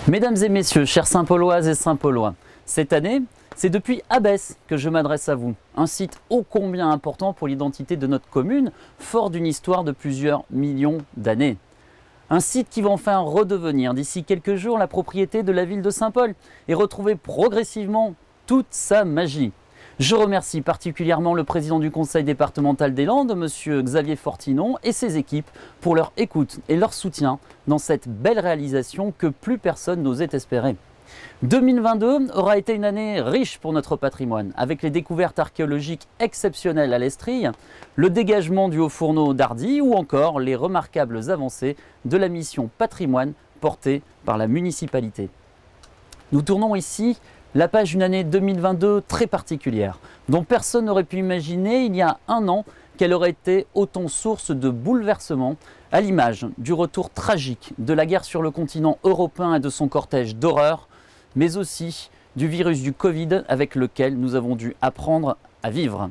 Mesdames et messieurs, chers Saint-Pauloises et Saint-Paulois, cette année, c'est depuis Abbesse que je m'adresse à vous, un site ô combien important pour l'identité de notre commune, fort d'une histoire de plusieurs millions d'années. Un site qui va enfin redevenir d'ici quelques jours la propriété de la ville de Saint-Paul et retrouver progressivement toute sa magie. Je remercie particulièrement le président du conseil départemental des Landes, M. Xavier Fortinon, et ses équipes pour leur écoute et leur soutien dans cette belle réalisation que plus personne n'osait espérer. 2022 aura été une année riche pour notre patrimoine, avec les découvertes archéologiques exceptionnelles à l'Estrie, le dégagement du Haut-Fourneau d'Ardy ou encore les remarquables avancées de la mission patrimoine portée par la municipalité. Nous tournons ici la page d'une année 2022 très particulière, dont personne n'aurait pu imaginer il y a un an qu'elle aurait été autant source de bouleversements, à l'image du retour tragique de la guerre sur le continent européen et de son cortège d'horreur, mais aussi du virus du Covid avec lequel nous avons dû apprendre à vivre.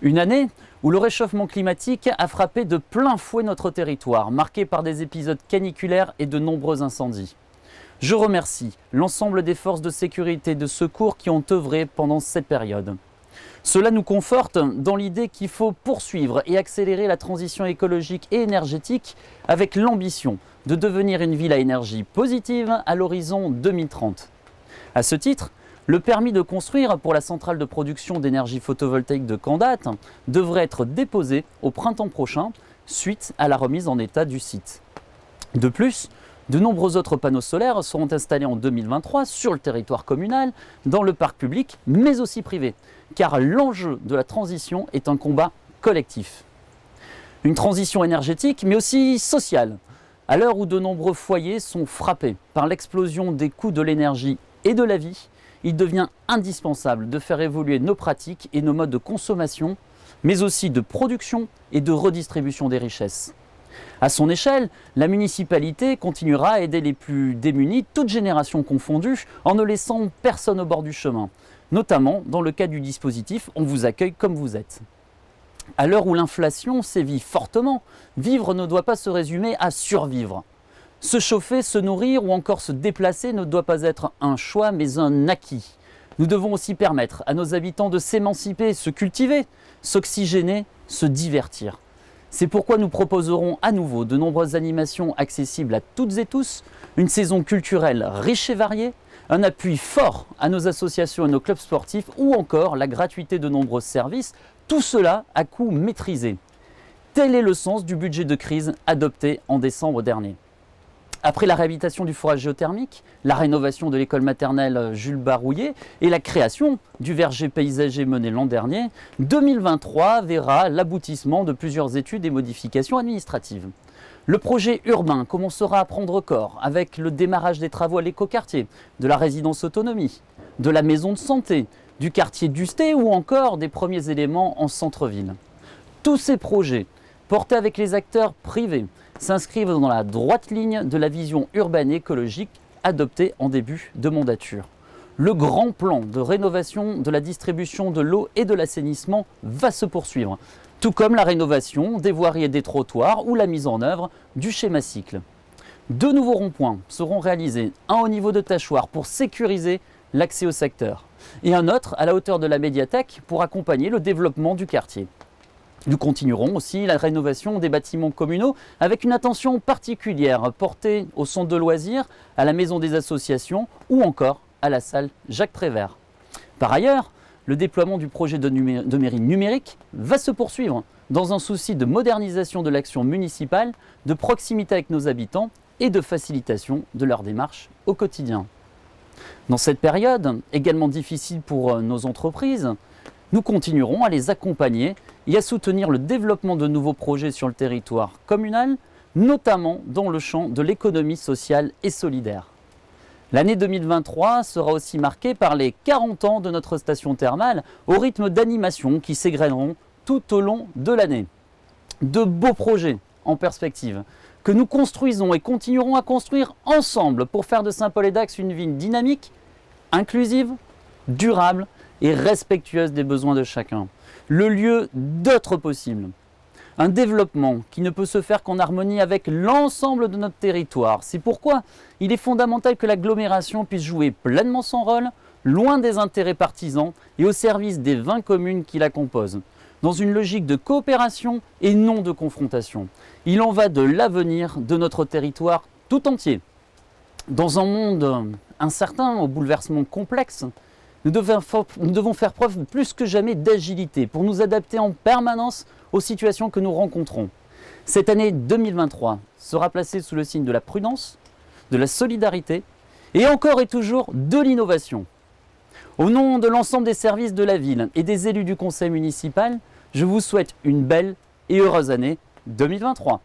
Une année où le réchauffement climatique a frappé de plein fouet notre territoire, marqué par des épisodes caniculaires et de nombreux incendies. Je remercie l'ensemble des forces de sécurité et de secours qui ont œuvré pendant cette période. Cela nous conforte dans l'idée qu'il faut poursuivre et accélérer la transition écologique et énergétique avec l'ambition de devenir une ville à énergie positive à l'horizon 2030. À ce titre, le permis de construire pour la centrale de production d'énergie photovoltaïque de Candat devrait être déposé au printemps prochain suite à la remise en état du site. De plus, de nombreux autres panneaux solaires seront installés en 2023 sur le territoire communal, dans le parc public, mais aussi privé, car l'enjeu de la transition est un combat collectif. Une transition énergétique, mais aussi sociale, à l'heure où de nombreux foyers sont frappés par l'explosion des coûts de l'énergie et de la vie, il devient indispensable de faire évoluer nos pratiques et nos modes de consommation, mais aussi de production et de redistribution des richesses. À son échelle, la municipalité continuera à aider les plus démunis, toutes générations confondues, en ne laissant personne au bord du chemin, notamment dans le cas du dispositif « On vous accueille comme vous êtes ». À l'heure où l'inflation sévit fortement, vivre ne doit pas se résumer à survivre. Se chauffer, se nourrir ou encore se déplacer ne doit pas être un choix mais un acquis. Nous devons aussi permettre à nos habitants de s'émanciper, se cultiver, s'oxygéner, se divertir. C'est pourquoi nous proposerons à nouveau de nombreuses animations accessibles à toutes et tous, une saison culturelle riche et variée, un appui fort à nos associations et nos clubs sportifs ou encore la gratuité de nombreux services, tout cela à coût maîtrisé. Tel est le sens du budget de crise adopté en décembre dernier. Après la réhabilitation du forage géothermique, la rénovation de l'école maternelle Jules Barouillet et la création du verger paysager mené l'an dernier, 2023 verra l'aboutissement de plusieurs études et modifications administratives. Le projet urbain commencera à prendre corps avec le démarrage des travaux à l'écoquartier, de la résidence autonomie, de la maison de santé, du quartier d'Usté ou encore des premiers éléments en centre-ville. Tous ces projets, portés avec les acteurs privés, s'inscrivent dans la droite ligne de la vision urbaine et écologique adoptée en début de mandature. Le grand plan de rénovation de la distribution de l'eau et de l'assainissement va se poursuivre, tout comme la rénovation des voiries et des trottoirs ou la mise en œuvre du schéma cycle. 2 nouveaux ronds-points seront réalisés, un au niveau de Tachoir pour sécuriser l'accès au secteur et un autre à la hauteur de la médiathèque pour accompagner le développement du quartier. Nous continuerons aussi la rénovation des bâtiments communaux avec une attention particulière portée au centre de loisirs, à la maison des associations ou encore à la salle Jacques Prévert. Par ailleurs, le déploiement du projet de mairie numérique va se poursuivre dans un souci de modernisation de l'action municipale, de proximité avec nos habitants et de facilitation de leur démarche au quotidien. Dans cette période, également difficile pour nos entreprises, nous continuerons à les accompagner et à soutenir le développement de nouveaux projets sur le territoire communal, notamment dans le champ de l'économie sociale et solidaire. L'année 2023 sera aussi marquée par les 40 ans de notre station thermale au rythme d'animation qui s'égrèneront tout au long de l'année. De beaux projets en perspective que nous construisons et continuerons à construire ensemble pour faire de Saint-Paul-et-Dax une ville dynamique, inclusive, durable et respectueuse des besoins de chacun. Le lieu d'autres possibles. Un développement qui ne peut se faire qu'en harmonie avec l'ensemble de notre territoire. C'est pourquoi il est fondamental que l'agglomération puisse jouer pleinement son rôle, loin des intérêts partisans et au service des 20 communes qui la composent, dans une logique de coopération et non de confrontation. Il en va de l'avenir de notre territoire tout entier. Dans un monde incertain, au bouleversement complexe, nous devons faire preuve plus que jamais d'agilité pour nous adapter en permanence aux situations que nous rencontrons. Cette année 2023 sera placée sous le signe de la prudence, de la solidarité et encore et toujours de l'innovation. Au nom de l'ensemble des services de la ville et des élus du conseil municipal, je vous souhaite une belle et heureuse année 2023.